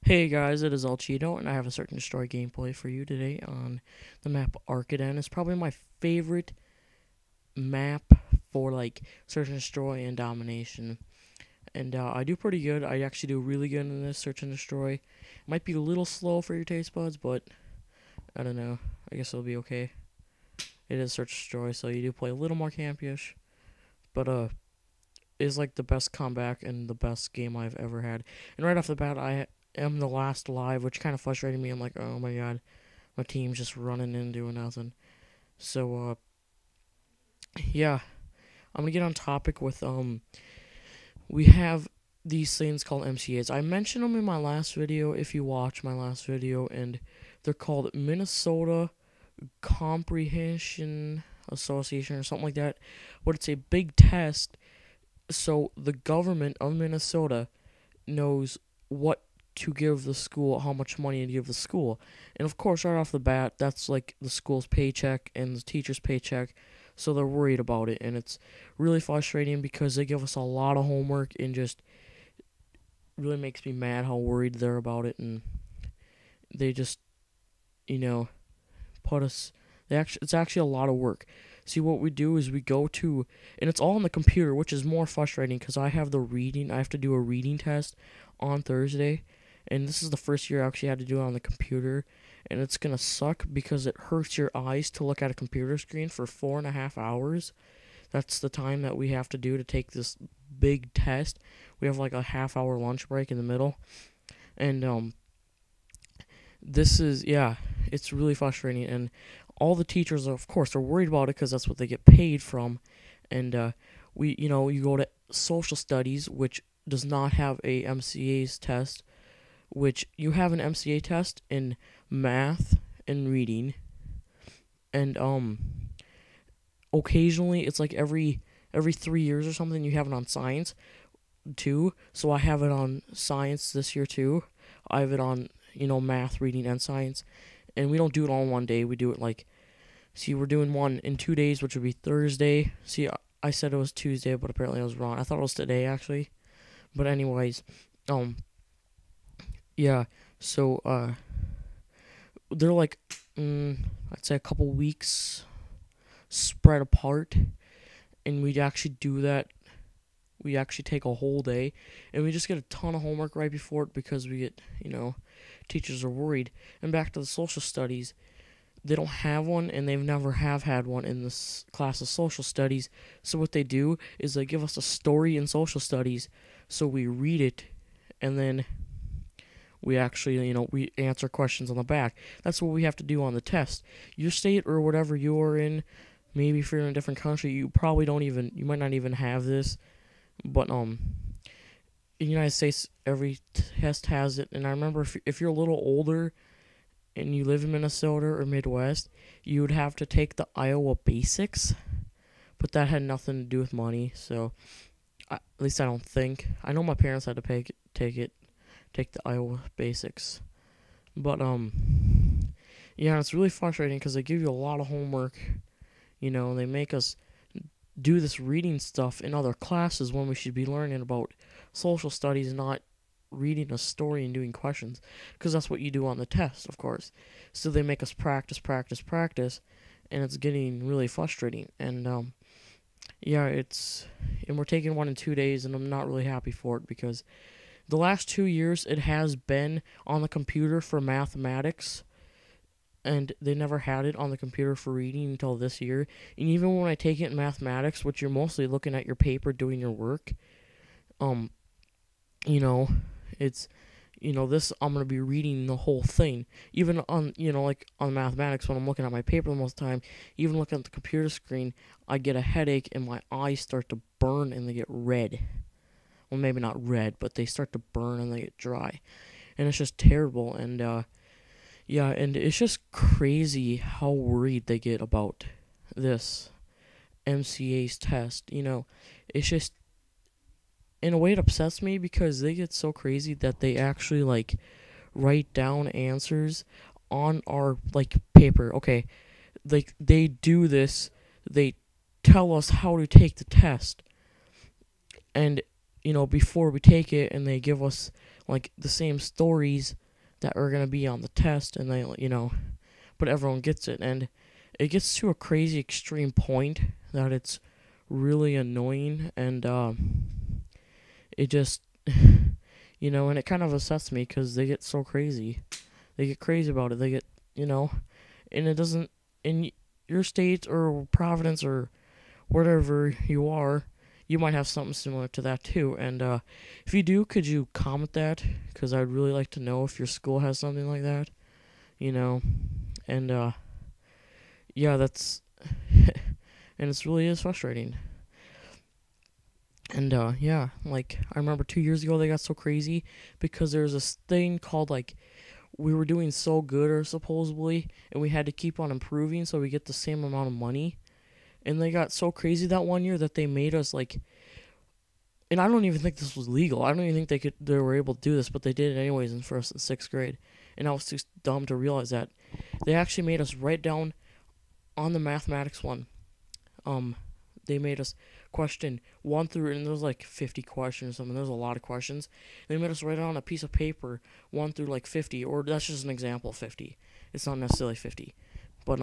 Hey guys, it is Alchito, and I have a Search and Destroy gameplay for you today on the map Arcaden. It's probably my favorite map for like Search and Destroy and Domination. And I do pretty good. I actually do really good in this Search and Destroy. Might be a little slow for your taste buds, but I don't know. I guess it'll be okay. It is Search and Destroy, so you do play a little more campy-ish. But it's like the best comeback and the best game I've ever had. And right off the bat, I am the last alive, which kind of frustrated me. I'm like, oh my god, my team's just running in doing nothing. So yeah, I'm gonna get on topic with we have these things called MCAs. I mentioned them in my last video if you watch my last video, and they're called Minnesota Comprehension Association or something like that. But it's a big test, so the government of Minnesota knows what to give the school, how much money to give the school. And of course, right off the bat, that's like the school's paycheck and the teacher's paycheck, so they're worried about it. And it's really frustrating because they give us a lot of homework and just really makes me mad how worried they're about it. And they just, you know, put us. It's actually a lot of work. See, what we do is we go to, and it's all on the computer, which is more frustrating because I have to do a reading test on Thursday, and this is the first year I actually had to do it on the computer, and it's gonna suck because it hurts your eyes to look at a computer screen for 4.5 hours. That's the time that we have to do to take this big test. We have like a half-hour lunch break in the middle, and this is, yeah, it's really frustrating. And all the teachers, of course, are worried about it because that's what they get paid from. And you go to social studies, which does not have a MCA's test, which you have an MCA test in math and reading, and occasionally it's like every 3 years or something you have it on science too. So I have it on science this year too. I have it on math, reading, and science, and we don't do it all in one day. We do it like, see, we're doing one in 2 days, which would be Thursday. See, I said it was Tuesday, but apparently I was wrong. I thought it was today actually. But anyways, yeah. So they're like, I'd say a couple weeks spread apart, and we actually do that. We actually take a whole day, and we just get a ton of homework right before it because we get, teachers are worried. And back to the social studies, they don't have one, and they've never have had one in this class of social studies. So what they do is they give us a story in social studies, so we read it, and then we actually, we answer questions on the back. That's what we have to do on the test. Your state or whatever you're in, maybe if you're in a different country, you might not even have this. But in the United States, every test has it. And I remember if you're a little older and you live in Minnesota or Midwest, you would have to take the Iowa Basics. But that had nothing to do with money, so at least I don't think. I know my parents had to take the Iowa Basics. But yeah, it's really frustrating because they give you a lot of homework. They make us do this reading stuff in other classes when we should be learning about social studies, not reading a story and doing questions, because that's what you do on the test, of course. So they make us practice, and it's getting really frustrating. And yeah, and we're taking one in 2 days, and I'm not really happy for it because the last 2 years it has been on the computer for mathematics, and they never had it on the computer for reading until this year. And even when I take it in mathematics, which you're mostly looking at your paper doing your work, it's this, I'm gonna be reading the whole thing. Even on like on mathematics, when I'm looking at my paper most of the time, even looking at the computer screen, I get a headache and my eyes start to burn and they get red. Well, maybe not red, but they start to burn and they get dry, and it's just terrible. And yeah, and it's just crazy how worried they get about this MCA's test. It's just, in a way, it upsets me because they get so crazy that they actually like write down answers on our like paper. Okay, like they do this, they tell us how to take the test, and before we take it, and they give us like the same stories that are gonna be on the test, and they but everyone gets it, and it gets to a crazy extreme point that it's really annoying, and it just and it kind of upsets me because they get so crazy. They get crazy about it. They get and it doesn't in your state or Providence or wherever you are. You might have something similar to that too. And if you do, could you comment that? Because I'd really like to know if your school has something like that. And yeah, that's and it really is frustrating. And yeah, like I remember 2 years ago they got so crazy because there's this thing called like we were doing so good or supposedly, and we had to keep on improving so we get the same amount of money. And they got so crazy that one year that they made us like, and I don't even think this was legal. I don't even think they were able to do this, but they did it anyways in first and sixth grade. And I was too dumb to realize that. They actually made us write down on the mathematics one. They made us question 1 through, and there was like 50 questions or something. There's a lot of questions. They made us write it on a piece of paper 1 through like 50, or that's just an example of 50. It's not necessarily 50, but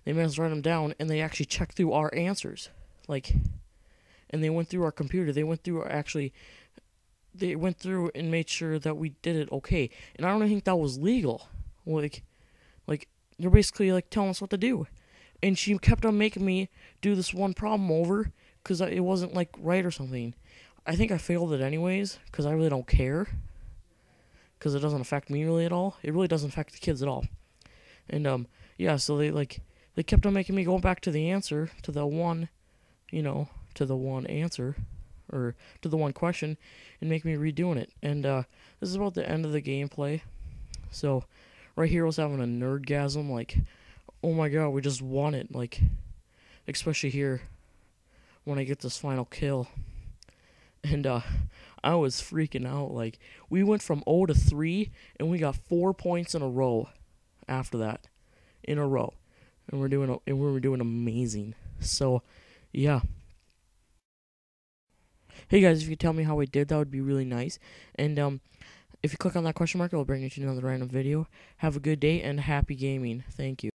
they made us write them down, and they actually checked through our answers, like, and they went through our computer. They went through and made sure that we did it okay. And I don't think that was legal. Like they're basically like telling us what to do. And she kept on making me do this one problem over because it wasn't like right or something. I think I failed it anyways because I really don't care, because it doesn't affect me really at all. It really doesn't affect the kids at all. And yeah, so they kept on making me go back to the answer, to the one, to the one answer, or to the one question, and make me redoing it. And this is about the end of the gameplay. So right here I was having a nerdgasm, like, oh my god, we just won it, like, especially here when I get this final kill. And I was freaking out. Like, we went from 0 to 3, and we got 4 points in a row after that. In a row. And we were doing amazing. So, yeah. Hey guys, if you could tell me how we did, that would be really nice. And if you click on that question mark, it'll bring you to another random video. Have a good day and happy gaming. Thank you.